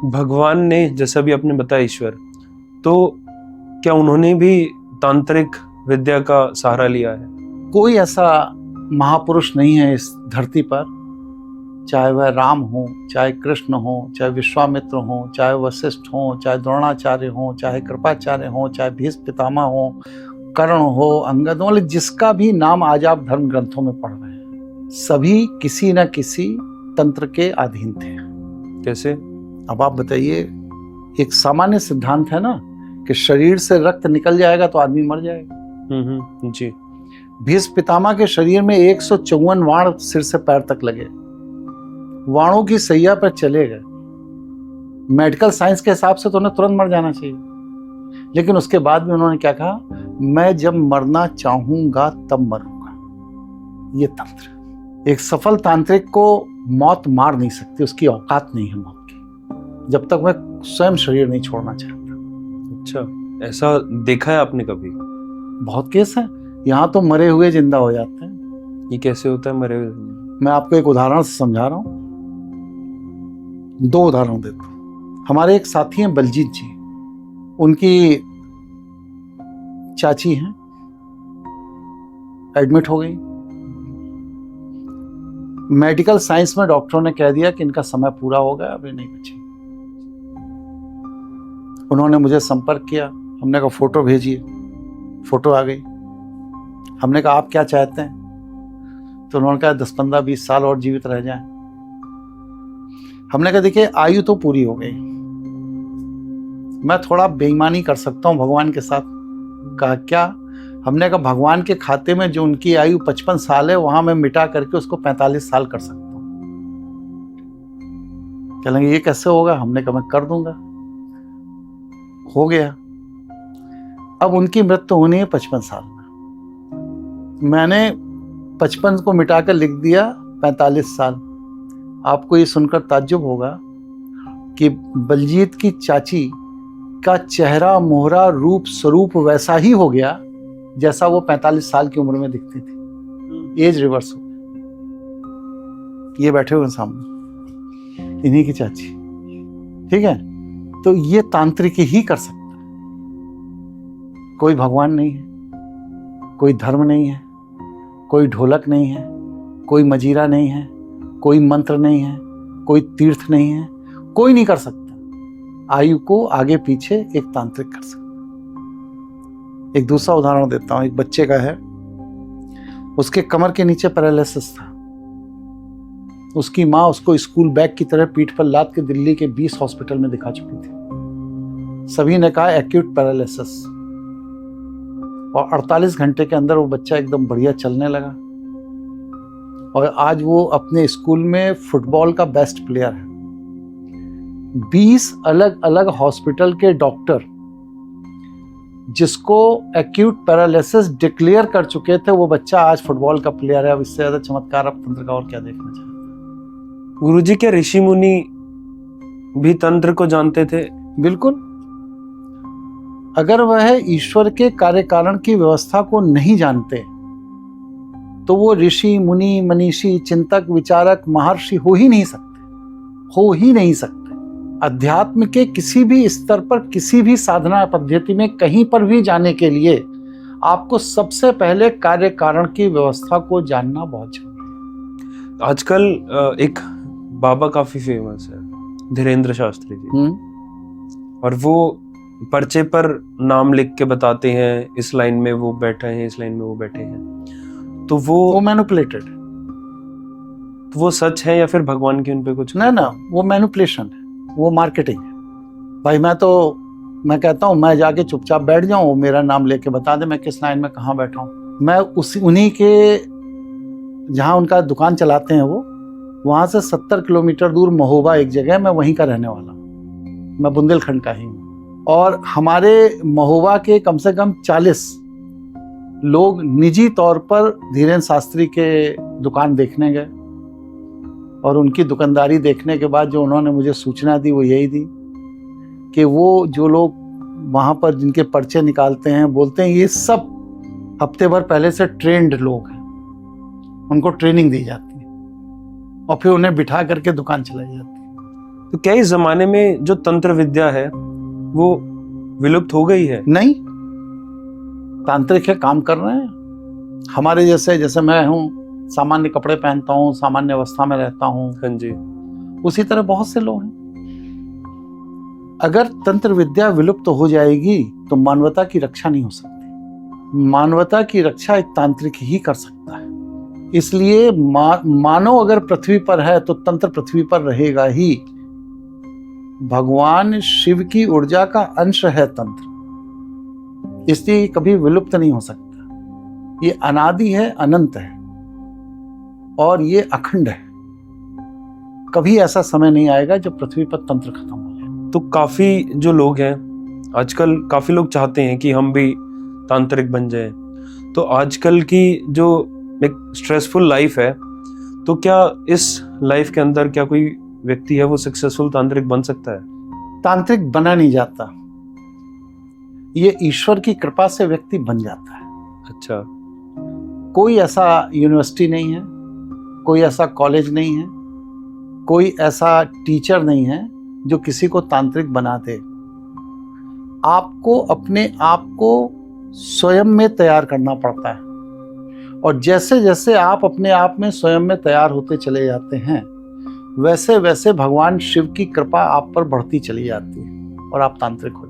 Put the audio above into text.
भगवान ने, जैसा भी आपने बताया, ईश्वर, तो क्या उन्होंने भी तांत्रिक विद्या का सहारा लिया है? कोई ऐसा महापुरुष नहीं है इस धरती पर, चाहे वह राम हो, चाहे कृष्ण हो, चाहे विश्वामित्र हो, चाहे वशिष्ठ हो, चाहे द्रोणाचार्य हो, चाहे कृपाचार्य हो, चाहे भीष्म पितामह हो, कर्ण हो, अंगद हो, जिसका भी नाम आज आप धर्म ग्रंथों में पढ़ रहे हैं, सभी किसी न किसी तंत्र के अधीन थे। कैसे? अब आप बताइए, एक सामान्य सिद्धांत है ना कि शरीर से रक्त निकल जाएगा तो आदमी मर जाएगा। जी। भीष्म पितामह के शरीर में 154 वाण सिर से पैर तक लगे, वाणों की सैया पर चले गए। मेडिकल साइंस के हिसाब से तो उन्हें तुरंत मर जाना चाहिए, लेकिन उसके बाद भी उन्होंने क्या कहा, मैं जब मरना चाहूंगा तब मरूंगा। ये तंत्र, एक सफल तांत्रिक को मौत मार नहीं सकती, उसकी औकात नहीं है मौत की, जब तक वह स्वयं शरीर नहीं छोड़ना चाहता। अच्छा, ऐसा देखा है आपने कभी? बहुत केस है, यहाँ तो मरे हुए जिंदा हो जाते हैं। ये कैसे होता है मरे हुए? मैं आपको एक उदाहरण से समझा रहा हूँ, 2 उदाहरण देता हूँ। हमारे एक साथी हैं बलजीत जी, उनकी चाची हैं, एडमिट हो गई। मेडिकल साइंस में डॉक्टरों ने कह दिया कि इनका समय पूरा हो गया, अभी नहीं बचे। उन्होंने मुझे संपर्क किया, हमने कहा फोटो भेजिए, फोटो आ गई। हमने कहा आप क्या चाहते हैं? तो उन्होंने कहा 10, 15, 20 साल और जीवित रह जाएं। हमने कहा देखिए आयु तो पूरी हो गई, मैं थोड़ा बेईमानी कर सकता हूं भगवान के साथ। कहा क्या? हमने कहा भगवान के खाते में जो उनकी आयु 55 साल है, वहां मैं मिटा करके उसको 45 साल कर सकता हूं। कह लेंगे ये कैसे होगा? हमने कहा मैं कर दूंगा। हो गया। अब उनकी मृत्यु होनी है 55 साल में, मैंने 55 को मिटाकर लिख दिया 45 साल। आपको ये सुनकर ताज्जुब होगा कि बलजीत की चाची का चेहरा, मोहरा, रूप, स्वरूप वैसा ही हो गया जैसा वो 45 साल की उम्र में दिखती थी। एज रिवर्स हो गया। ये बैठे हुए सामने इन्हीं की चाची, ठीक है? तो ये तांत्रिक ही कर सकता है। कोई भगवान नहीं है, कोई धर्म नहीं है, कोई ढोलक नहीं है, कोई मजीरा नहीं है, कोई मंत्र नहीं है, कोई तीर्थ नहीं है, कोई नहीं कर सकता। आयु को आगे पीछे एक तांत्रिक कर सकता। एक दूसरा उदाहरण देता हूं, एक बच्चे का है, उसके कमर के नीचे पैरालिसिस था। उसकी माँ उसको स्कूल बैग की तरह पीठ पर लाद के दिल्ली के 20 हॉस्पिटल में दिखा चुकी थी। सभी ने कहा एक्यूट पैरालिसिस, और 48 घंटे के अंदर वो बच्चा एकदम बढ़िया चलने लगा, और आज वो अपने स्कूल में फुटबॉल का बेस्ट प्लेयर है। 20 अलग अलग हॉस्पिटल के डॉक्टर जिसको एक्यूट पैरालिसिस डिक्लेयर कर चुके थे, वो बच्चा आज फुटबॉल का प्लेयर है। अब इससे ज्यादा चमत्कार आप तंत्र का और क्या देखना चाहते हैं? गुरुजी, क्या ऋषि मुनि भी तंत्र को जानते थे? बिल्कुल। अगर वह ईश्वर के कार्य कारण की व्यवस्था को नहीं जानते तो वो ऋषि, मुनि, मनीषी, चिंतक, विचारक, महर्षि हो ही नहीं सकते। अध्यात्म के किसी भी स्तर पर, किसी भी साधना पद्धति में कहीं पर भी जाने के लिए आपको सबसे पहले कार्य कारण की व्यवस्था को जानना बहुत जरूरी है। आजकल एक बाबा काफी फेमस है, धीरेंद्र शास्त्री जी, और वो पर्चे पर नाम लिख के बताते हैं, इस लाइन में वो बैठे हैं, इस लाइन में वो बैठे हैं। तो वो मैनिपुलेटेड, तो वो सच है या फिर भगवान की उन पे कुछ? ना, वो मैनिपुलेशन है, वो मार्केटिंग है। भाई मैं कहता हूँ मैं जाके चुपचाप बैठ जाऊं, वो मेरा नाम लेके बता दे मैं किस लाइन में कहाँ बैठा हूँ। मैं उन्हीं के जहाँ उनका दुकान चलाते हैं वो, वहाँ से 70 किलोमीटर दूर महोबा एक जगह, मैं वहीं का रहने वाला हूँ। मैं बुंदेलखंड का ही हूँ, और हमारे महोबा के कम से कम 40 लोग निजी तौर पर धीरेंद्र शास्त्री के दुकान देखने गए, और उनकी दुकानदारी देखने के बाद जो उन्होंने मुझे सूचना दी वो यही दी कि वो जो लोग वहाँ पर जिनके पर्चे निकालते हैं, बोलते हैं ये सब हफ्ते भर पहले से ट्रेंड लोग हैं, उनको ट्रेनिंग दी जाती है और फिर उन्हें बिठा करके दुकान चलाई जाती है। तो क्या इस जमाने में जो तंत्र विद्या है वो विलुप्त हो गई है? नहीं, तांत्रिक है, काम कर रहे हैं। हमारे जैसे मैं हूँ, सामान्य कपड़े पहनता हूँ, सामान्य अवस्था में रहता हूँ, हाँ जी। उसी तरह बहुत से लोग हैं। अगर तंत्र विद्या विलुप्त हो जाएगी तो मानवता की रक्षा नहीं हो सकती। मानवता की रक्षा एक तांत्रिक ही कर सकता है। इसलिए मानव अगर पृथ्वी पर है तो तंत्र पृथ्वी पर रहेगा ही। भगवान शिव की ऊर्जा का अंश है तंत्र, इसलिए कभी विलुप्त नहीं हो सकता। ये अनादि है, अनंत है और ये अखंड है। कभी ऐसा समय नहीं आएगा जब पृथ्वी पर तंत्र खत्म हो जाए। तो काफी जो लोग हैं आजकल, काफी लोग चाहते हैं कि हम भी तांत्रिक बन जाएं। तो आजकल की जो एक स्ट्रेसफुल लाइफ है, तो क्या इस लाइफ के अंदर क्या कोई व्यक्ति है वो सक्सेसफुल तांत्रिक बन सकता है? तांत्रिक बना नहीं जाता, ये ईश्वर की कृपा से व्यक्ति बन जाता है। अच्छा। कोई ऐसा यूनिवर्सिटी नहीं है, कोई ऐसा कॉलेज नहीं है, कोई ऐसा टीचर नहीं है जो किसी को तांत्रिक बना दे। आपको अपने आप को स्वयं में तैयार करना पड़ता है, और जैसे जैसे आप अपने आप में स्वयं में तैयार होते चले जाते हैं, वैसे वैसे भगवान शिव की कृपा आप पर बढ़ती चली जाती है और आप तांत्रिक हो जाते हैं।